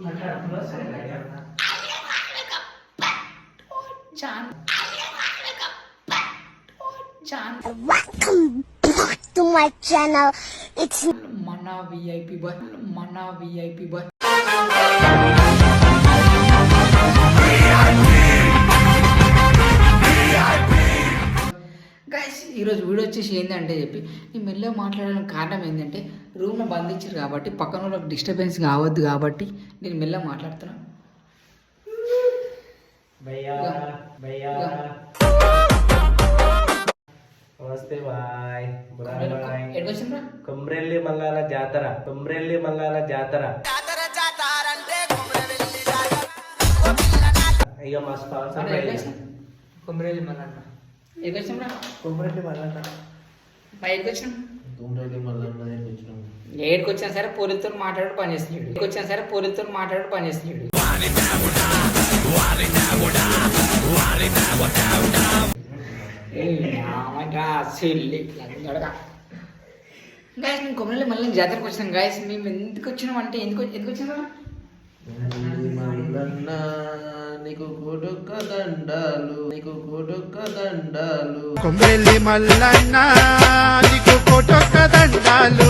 Welcome back to my channel. It's Mana VIP boy. Mana VIP boy. Guys ఈరోజు video వచ్చేసి ఏంటంటే నేను మెల్లగా మాట్లాడడానికి కారణం ఏంటంటే రూమ్లో బంధించారు కాబట్టి పక్కన వాళ్ళకి డిస్టర్బెన్స్ కావద్దు కాబట్టి నేను మెల్లగా మాట్లాడుతున్నాను. నమస్తే బాయ్. కొమ్రెల్లి మల్లాల జాతర ఇక మా స్పాన్సర్ కొమ్రెల్లి మల్లన్న ఎక్కడికొచ్చినా కొమ్రెల్లి మల్లన్న బయటకొచ్చినా ఏడుకొచ్చినా సరే పోలీసుతో మాట్లాడు పని చేస్తున్నాడు. నేను కొమ్మల్లి మళ్ళీ జాతరకు వచ్చినాం గాయస్. మేము ఎందుకు వచ్చినాం అంటే ఎందుకు వచ్చినా నీకు కొడుక దండాలు కొమ్రెల్లి మల్లన్న నీకు కొడుక దండాలు.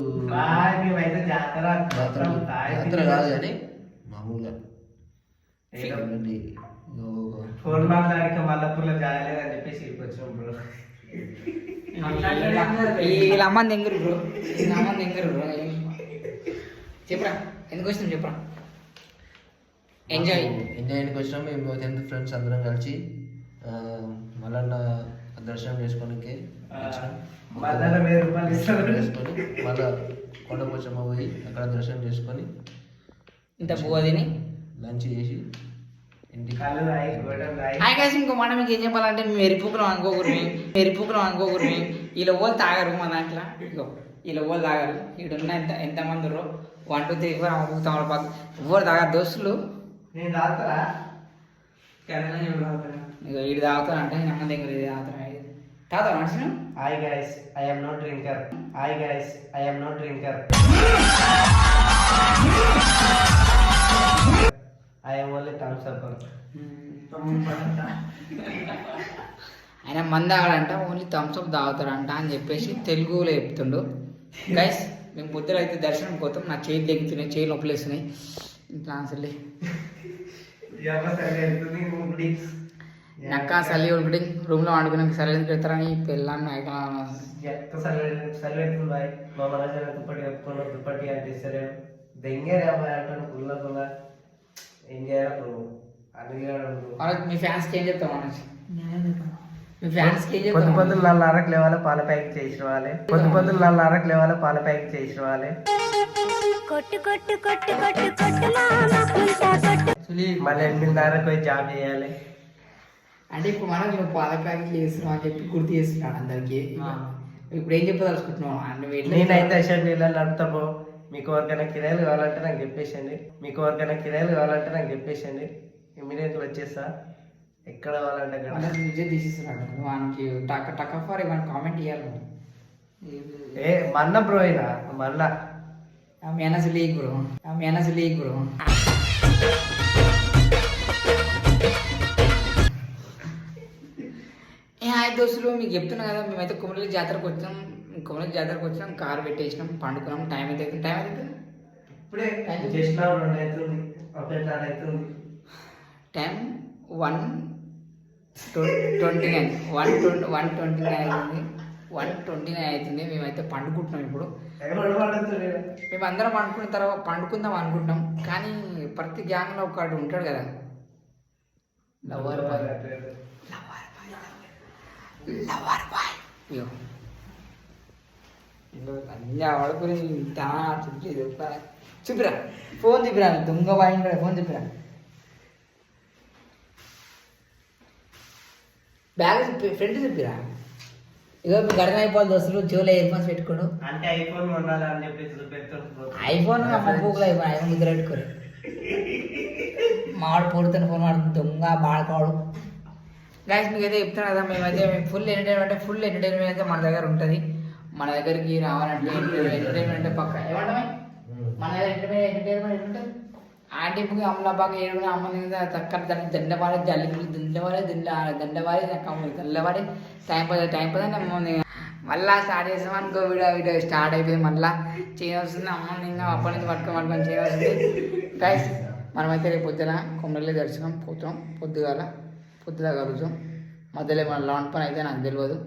మేమైతే జాతర కాదు కానీ మామూలుగా ఫోన్ మాట్లాడిక మల్లపూర్లో జాయలేదని చెప్పేసి వచ్చాం బ్రో. వీళ్ళ అమ్మని ఎంగరు బ్రో, చెప్పరా ఎందుకు వచ్చినాం చెప్పరా. ఎంజాయ్కి వచ్చినాం మేము 10th ఫ్రెండ్స్ అందరం కలిసి మల్లన్న దర్శనం చేసుకోనికి వేసుకొని మళ్ళా కొండపోచమ్మ పోయి అక్కడ దర్శనం చేసుకొని ఇంత పువ్వు తిని లంచ్ చేసి ఇంటికి. ఇంకో మాట మీకు ఏం చెప్పాలంటే మేము ఎరిపుకులం అనుకోకూడదు. వీళ్ళ వాళ్ళు తాగారు మా దాంట్లో. ఇగో వీళ్ళ వాళ్ళు తాగారు. ఈడున్న ఎంతమంది ఉన్నారు 1 2 3 4 తమలపాకు ఎవరు తాగారు దోస్తులు. నేను తాగుతారా ఇక వీడు తాగుతానంటే నమ్మ దగ్గర ఇది తాగుతావు నడుచు. Hi guys, I am no drinker. I am only thumbs up. ఆయన మంది తాగాడంట, ఓన్లీ థమ్స్అప్ తాగుతాడంట అని చెప్పేసి తెలుగులో చెప్తుండు. గైస్ మేము పొద్దున అయితే దర్శనం పోతాం. నా చేతి దగ్గుతున్నాయి, చేయి నొప్పులు వేస్తున్నాయి. ఇంకా అసలు నక్క సల్లి ఒకటి రూమ్లో వండుకున్నాక సరే పెడతారని పెళ్ళాన్ని దుప్పటి అంటే సరే దెంగే అంటాను పుల్ల పుల్ల ఏం చేయాలి. మీ ఫ్యాన్స్కి ఏం చెప్తాం అనేసి మీ ఫ్యాన్స్కి ఏం చెప్తాం. పొద్దులు 4:30కు లేవాలి, పాల ప్యాకెట్ చేసిన వాళ్ళే. పొద్దులు 4:30కు లేవాలి, పాల ప్యాకెట్ చేసిన వాళ్ళే. మళ్ళీ 8:30కు పోయి జాబ్ చేయాలి. అంటే ఇప్పుడు మనం నువ్వు పాల ప్యాకెట్లు చేస్తున్నావు అని చెప్పి గుర్తు చేస్తున్నాడు అందరికి. ఇప్పుడు ఏం చెప్పదలుచుకుంటున్నావు? నేనైతే అసలు నీళ్ళని నడుతాము. మీకు ఎవరికైనా కిరాయిలు కావాలంటే నాకు చెప్పేసండి. ఇమీడియట్గా వచ్చేస్తా. ఎక్కడ కావాలంటే అక్కడ విజయ్ తీసేస్తున్నాడు. వానికి టక్ ఫర్ ఏమైనా కామెంట్ ఇవ్వాలి. మన్న బ్రో అయినా మళ్ళా మీ అన్నసి లీగ్ బ్రో. హాయ్ దోస్తులు, మీకు చెప్తున్నా కదా మేమైతే కొమరలి జాతరకు వచ్చాం. కారు పెట్టేసినాం, పండుకున్నాం. టైం అయితే ఇప్పుడే చేసిన 2 అవుతుంది. టైం 1:29 అవుతుంది. మేమైతే పండుకుంటున్నాం. ఇప్పుడు మేము అందరం పండుకుందాం అనుకుంటున్నాం. కానీ ప్రతి గ్యాంగ్లో ఒకడు ఉంటాడు కదా, లవర్ బాయ్. అన్నీ ఆడుకుని చూపిరా ఫోన్ చూపిరా, దొంగ బాయ్ ఫోన్ చూపిరా. బ్యాగ్ ఫ్రెండ్ చూపిరా. ఇగో గడన అయిపోవాలి దోస్తులు. చెవులో ఇయర్ ఫోన్స్ పెట్టుకోడు. అంటే ఐఫోన్ కొనాలని చెప్పేసి ఐఫోన్ గూగుల్ ఐఫోన్ ముద్ర పెట్టుకోరు. మావాడు పొడుతున్న ఫోన్ వాడుతుంది దొంగ బాడుకోడు. గైస్ మీకు అయితే చెప్తాను కదా, మేమైతే ఫుల్ ఎంటర్టైన్మెంట్ అయితే మన దగ్గర ఉంటుంది. మన దగ్గరికి రావాలంటే ఎంటర్టైన్మెంట్ అంటే పక్క ఏమంటే మన దగ్గర ఎంటర్టైన్మెంట్ ఉంటుంది. ఆడ ఆంటీకి అమ్మలా బాగా ఏడుగున అమ్మ తక్కువ దాన్ని దండవాడే జల్లి దండవాడే దల్లవాడే టైం పదని అమ్మ మళ్ళీ స్టార్ట్ చేసాం అనుకో వీడియో స్టార్ట్ అయిపోయింది. మళ్ళీ చేయవలసింది అమ్మ ఇంకా అప్పటి నుంచి పట్టుకొని చేయవలసింది. గైస్ మనమైతే రేపు పొద్దున కొమ్మరల్లి దర్శనం పోతాం. పొద్దుగా కలుగుతాం. మధ్యలో మన లాంగ్ పని అయితే నాకు తెలియదు.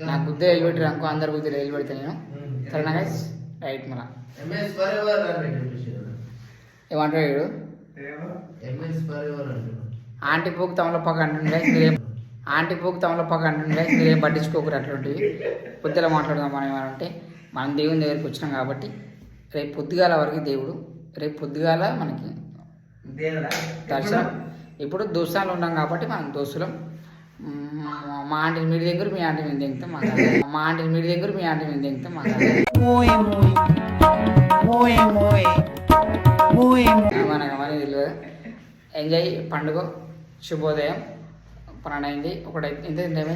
నాకు గుద్ద వెళ్ళిపెట్టారు అనుకో, అందరు గుద్దలు వెళ్ళిపెడతా నేను. సరేనా గైస్? రైట్. మన ఏమంటాడు వీడు? ఆంటీ పూకు తమలపాకు అంటుండే ఆంటీ పూకు తమలపాకు అంటుండే మీరేం పట్టించుకోకరు అట్లాంటివి. పొద్దుల మాట్లాడదాం మనం ఏమంటే మనం దేవుని దగ్గరికి వచ్చినాం కాబట్టి రేపు పొద్దుగాల వరకు దేవుడు, రేపు పొద్దుగాల మనకి దర్శనం. ఇప్పుడు దోస్తాలు ఉన్నాం కాబట్టి మనం దోస్తులం. మా ఆంటీ మీడి దగ్గర మీ ఆంటీ మీద దిగుతాం మా ఆంటీ మీడి దగ్గర మీ ఆంటీ మీద దిగుతాం మనకు మరి తెలియదు. ఎంజాయ్ పండుగ. శుభోదయం. 12 అయింది. ఎంత 2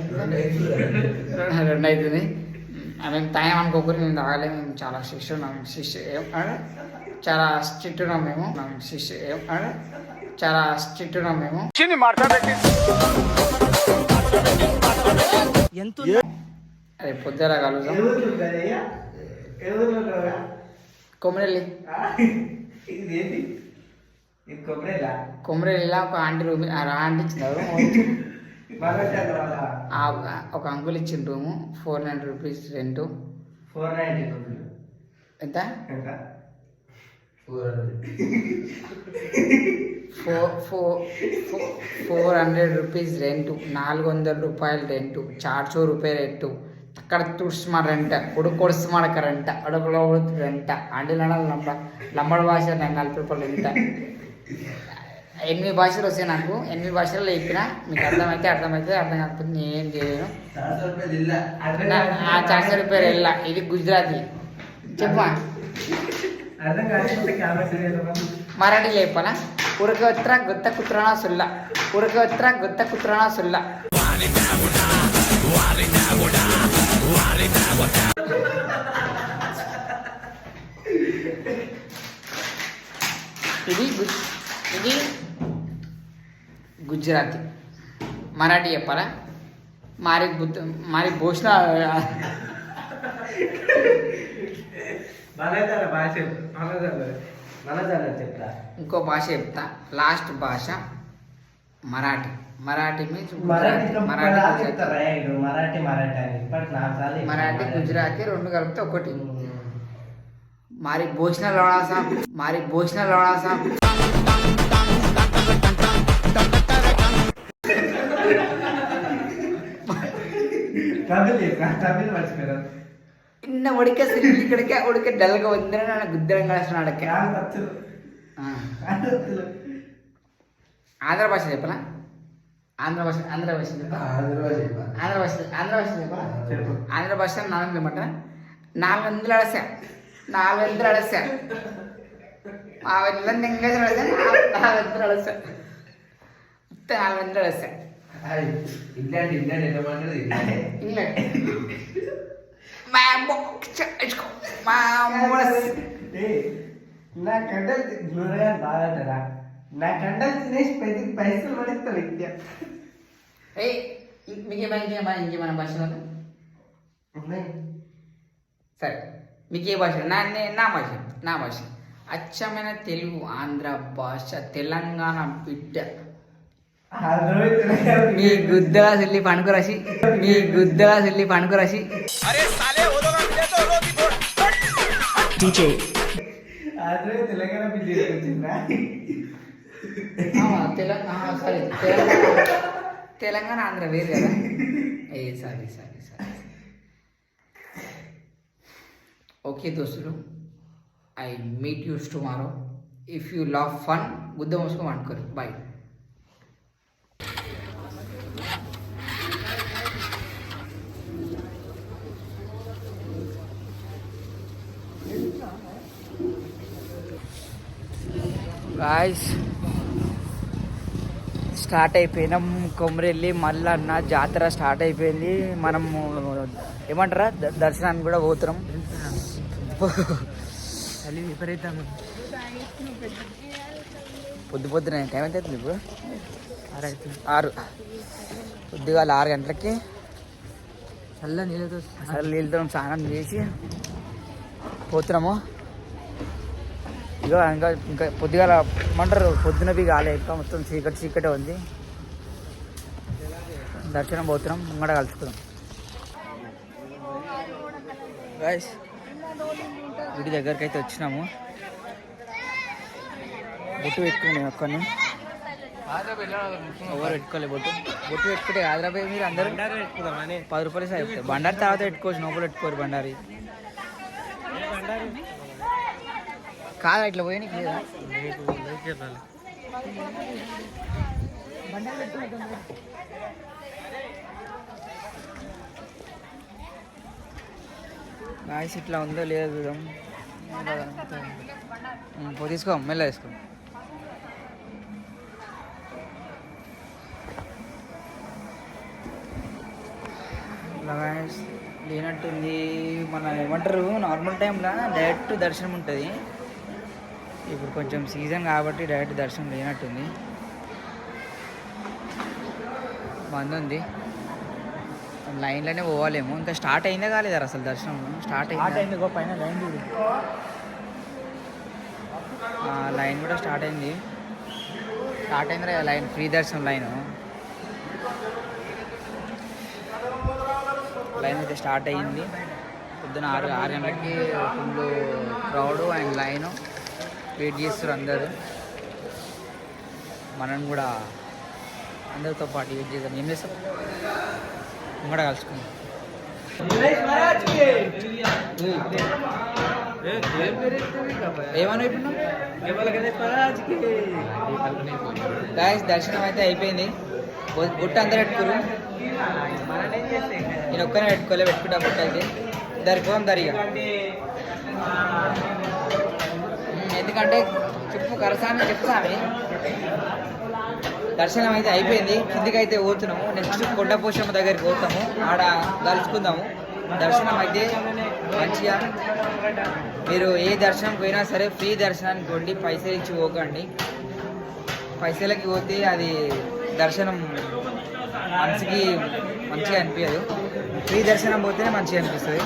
అవుతుంది. మేము తాయం అనుకోకూరి మేము తాగలే. మేము చాలా స్ట్రిక్ట్ ఉన్నాం. చాలా స్ట్రిక్ట్ ఉన్నాం మేము. చాలా స్ట్రిక్ట్ ఉన్నాం మేము. రేపు పొద్దులా కలుగుతాం. కొమ్మరెల్లి కొమ్మరెల్లిలా ఒక ఆంటీ రూమ్ ఆంటీ ఇచ్చినారు. ఒక అంకుల్ ఇచ్చిన రూము 490 రూపీస్ రెంట్. 490 ఎంత? 400 రూపీస్ రెంట్. 400 రూపాయలు రెంటు. 400 రూపాయలు రెంటు. అక్కడ తుడుస్తుమాడు రెంట. ఉడుకొడుస్తుమాడు రెంట. అడుగులో రెంట. అండిల లంబడ భాష 40 రూపాయలు రెంట. 8 భాషలు వస్తాయి నాకు. 8 భాషల్లో చెప్పిన మీకు అర్థమైతే అర్థం కాకపోతే నేనేం చేయలేను. 400 రూపాయలు వెళ్ళా. ఇది గుజరాతీ. చెప్పా మరాఠీ చెప్పాలా? ఉరకవత్ర గొత్త కుత్రనా సుల్లా. ఉరకవత్ర గొత్త కుత్రనా సుల్లా. ఇది గుజరాతీ. మరాఠీ చెప్పాలా? మరి భూషణ ఇంకో భాష చెప్తా. లాస్ట్ భాష మరాఠీ. మరాఠీ మీన్స్ మరాఠీ గుజరాతీ రెండు కలిపితే ఒకటి. మారి భోజన లోడాసా. ಇನ್ನ ಒಡಕೆ ಸಿಲ್ಲಿ ಕಡೆಗೆ ಒಡಕೆ ಡಲ್ಗ ಒಂದಿನ ನಾನು ಗುದ್ದರಂಗ ಅಡಕೆ. ఆంధ్ర భాష చెప్పనా? ఆంధ్ర భాష చెప్పనా? ఆంధ్ర భాష 400 ఏమంట? 400 అడసా. 400 అడసా. ఆ వెళ్ళని ఎంగేజ్ అడసా. 400 అడసా. 400 అడసా. ఇంగ్లాండ్ నా కండలు గ్లోరగా బాగా నా కండలు తినేసి 10 పైసలు పడిస్తా విద్య. ఇంకేమైనా భాషలు సరే మీకు ఏ భాష? నా భాష అచ్చమైన తెలుగు. ఆంధ్ర భాష. తెలంగాణ బిడ్డ. మీ గుద్దలా సిల్లి పనుకురాసి తెలంగాణ బిడ్డ వచ్చిందా? తెలంగాణ ఆంధ్ర వేరు కదా. సారీ ఓకే దోస్తులు, I meet yous tomorrow. If you love fun గుద్ద మోసుకొని వండుకోరు. బాయ్. గాయ్స్ స్టార్ట్ అయిపోయినాం. కొమరెల్లి మల్లన్న జాతర స్టార్ట్ అయిపోయింది. మనము ఏమంటారా దర్శనానికి కూడా పోతున్నాం. విపరీతం పొద్దున టైం ఎంత అవుతుంది ఇప్పుడు 6 పొద్దుగా 6 గంటలకి చల్ల నీళ్ళతో స్నానం చేసి పోతున్నాము. ఇగో ఇంకా పొద్దుగాల ఏమంటారు పొద్దునవి కాలే, ఇంకా మొత్తం చీకటే ఉంది. దర్శనం పోతున్నాం, ముంగడ కలుసుకుందాం. గైస్ గుడి దగ్గరికి అయితే వచ్చినాము. బొట్టు పెట్టుకున్నాను ఒక్కని, ఎవరు పెట్టుకోలేదు. బొట్టు పెట్టుకుంటే హైదరాబాద్ మీరు అందరూ 10 రూపాయలు సాగుతాయి. బండారి తర్వాత పెట్టుకోవచ్చు, నోపులు పెట్టుకోరు బండారి కాదా ఇట్లా పోయి లేదా గాయస్ ఇట్లా ఉందో లేదో చూద్దాం. తీసుకో మెల్ల తీసుకో. ఇట్లా గాయస్ లేనట్టుంది. మన ఏమంటారు నార్మల్ టైంలో డైరెక్ట్ దర్శనం ఉంటుంది. ఇప్పుడు కొంచెం సీజన్ కాబట్టి డైరెక్ట్ దర్శనం లేనట్టుంది. మంది ఉంది, లైన్లోనే పోవాలేమో. ఇంకా స్టార్ట్ అయిందే కాలేదా అసలు దర్శనం? స్టార్ట్ అయింది పైన లైన్ చూడు. లైన్ కూడా స్టార్ట్ అయింది లైన్, ఫ్రీ దర్శనం లైన్ అయితే స్టార్ట్ అయ్యింది. పొద్దున 6 గంటలకి full crowd and line wait చేస్తారు అందరూ. మనం కూడా అందరితో పాటు వెయిట్ చేద్దాం. ఏం చేస్తాం, కూడా కలుసుకుందాం. ఏమన్నా గాయస్ దర్శనం అయితే అయిపోయింది. బుట్ట అందరూ పెట్టుకురు, నేను ఒక్కనే పెట్టుకుంటా బుట్ట అయితే. దరిపోం దరిగా ఎందుకంటే చెప్పు కరసాన్ని చెప్తామే. దర్శనం అయితే అయిపోయింది, కిందికి అయితే పోతున్నాము. నెక్స్ట్ కొండపోషమ్మ దగ్గరికి పోతాము, ఆడ కలుసుకుందాము. దర్శనం అయితే మంచిగా, మీరు ఏ దర్శనంకి పోయినా సరే ఫ్రీ దర్శనానికి పోండి, పైసలు ఇచ్చి పోకండి. పైసలకి పోతే అది దర్శనం మనసుకి మంచిగా అనిపించదు. ఫ్రీ దర్శనం పోతేనే మంచిగా అనిపిస్తుంది.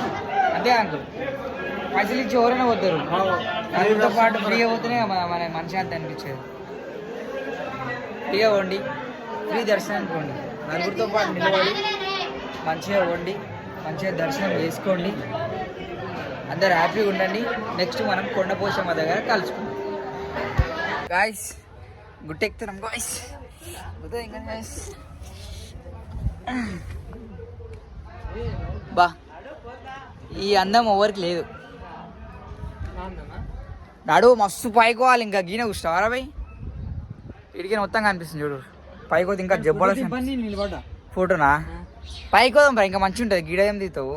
అంతే అంకుల్, పైసలు ఇచ్చి ఎవరైనా పోతారు, దానితో పాటు ఫ్రీగా పోతేనే మన మనశ్శాంతి అనిపించేది. ఫ్రీగా పోండి, ఫ్రీ దర్శనానికి పోండి, నలుగురితో పాటు నిలబడి మంచిగా పోండి, మంచిగా దర్శనం చేసుకోండి, అందరు హ్యాపీగా ఉండండి. నెక్స్ట్ మనం కొండపోషమ్మ దగ్గర కలుసుకుందాం. గాయస్ గుట్టెక్కుతున్నాం గాయస్, ఇంకా గాయస్ బా ఈ అందం ఎవరికి లేదు. నాడు మస్తు పైకోవాలి, ఇంకా గీన కూర్చోవారా భయ్, ఇడికి మొత్తం కనిపిస్తుంది చూడు. పైకోతే ఇంకా జబ్బలు ఫోటోనా, పైకోదాం రా, ఇంకా మంచిగా ఉంటుంది. గిడ ఏం దిగుతావు,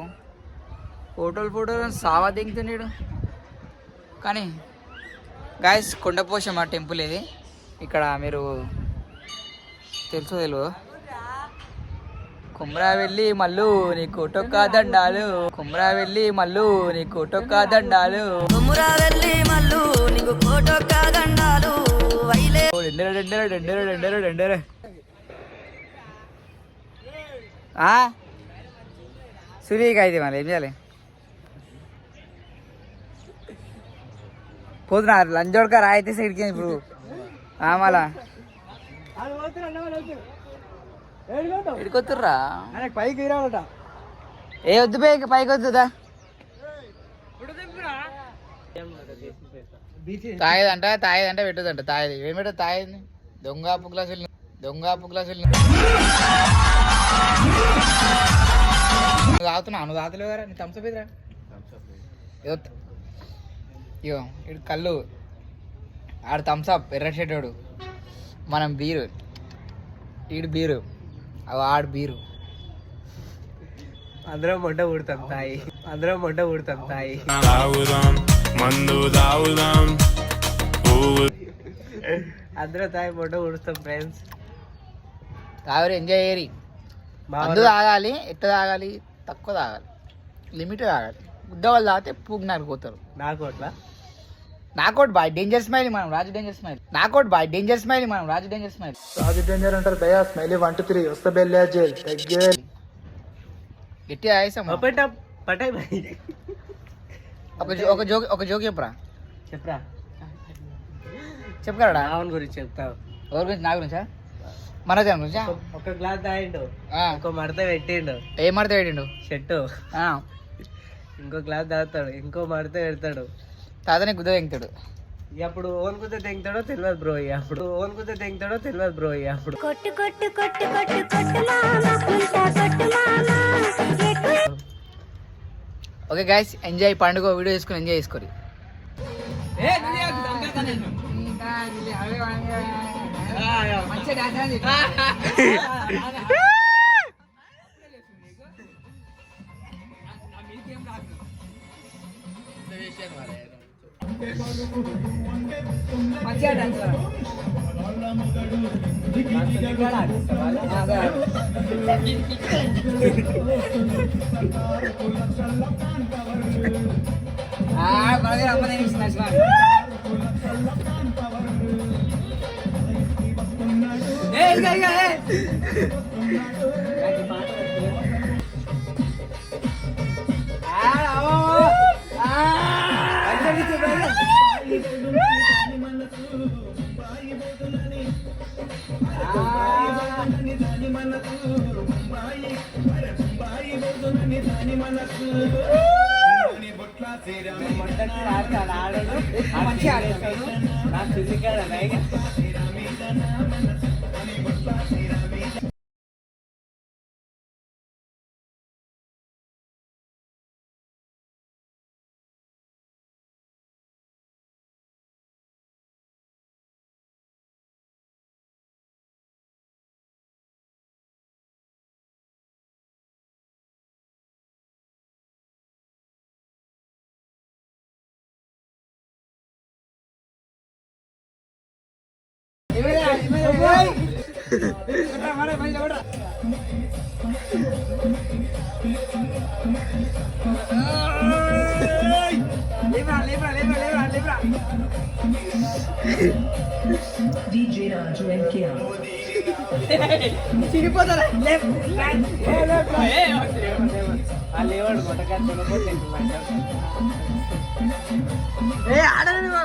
ఫోటోలు సావా దిగుతున్నాడు. కానీ గాయస్ కొండపోషమ్మ టెంపుల్ ఇది. ఇక్కడ మీరు తెలుసో తెలియదు, కుమ్రా వెళ్ళి మల్లు నీ కోటొక్క దండాలు, కుమ్రా వెళ్ళి మల్లు నీ కోటొక్క దండాలు, కుమ్రా వెళ్ళి మల్లు నీకు కోటొక్క దండాలు. డెండర సూర్యకి అయితే మళ్ళీ ఏం చేయాలి? పోతున్నారు లంచోడక రాయితే సైడ్కి ఇప్పుడు మళ్ళా ఎడుకొత్తుర్రా పైకి రావట. ఏ వద్దు పైకి వద్దుదా, తాగేదంట పెట్టదంట. తాగేది ఏం పెట్టదు, తాగేది దొంగ గ్లాసులు నువ్వు తాగుతున్నావు, నువ్వు తాగుతలేవు కదా, నీ థమ్స్అప్ ఇదిరా. ఇగో ఇడు కళ్ళు, ఆడు థమ్స్అప్ ఎర్ర షర్టోడు, మనం బీరు, ఈడు బీరు, ఆడు బీరు. అందరం మొట్ట పుడతాం తాయి, అందరూ తాయి మొట్ట పుడుస్తాం ఫ్రెండ్స్. తాగరు, ఎంజాయ్ చేయరి. మందు తాగాలి, ఎట్ట తాగాలి, తక్కువ తాగాలి, లిమిట్ తాగాలి. ఉద్దవాళ్ళు తాగితే పూగు నరిపోతారు. నాకు అట్లా నాకోటి బాయ్ డేంజర్ స్మైల్ మనం రాజు డేంజర్ స్మైల్. నాకోటి బాయ్ డేంజర్ స్మైల్ మనం Raju danger smile. Raju danger అంటారు భయ్యా. స్మైలీ 1 2 3 వస్తా బెల్లే జైల్ తగ్గే గట్టిగా ఆయేసాం. పటాయి భాయ్. ఒక జోక్ చెప్పరా. చెప్పరా. చెప్పగలడా? అవును గురించి చెప్తావు. ఎవరి గురించి? నా గురించా? మనోజ్ గురించా? ఒక గ్లాస్ తాగిండు, ఇంకో మడత పెట్టిండు. ఏ మడత పెట్టిండు? షర్టు. ఇంకో గ్లాస్ తాగుతాడు, ఇంకో మడత పెడతాడు. తాతనే గుద్ద తెంగుతాడు. అప్పుడు ఓన్ కుద్ద తెంగుతాడో తెలియదు బ్రో. అప్పుడు ఓన్ కుద్ద తెంగుతాడో తెలియదు బ్రో. అప్పుడు కొట్టు కొట్టు కొట్టు కొట్టు కొట్టు మామా పుల్టా కొట్టు మామా. Okay guys, enjoy. పండుగ వీడియో చేసుకుని ఎంజాయ్ చేసుకోరి. ఆడలేదు.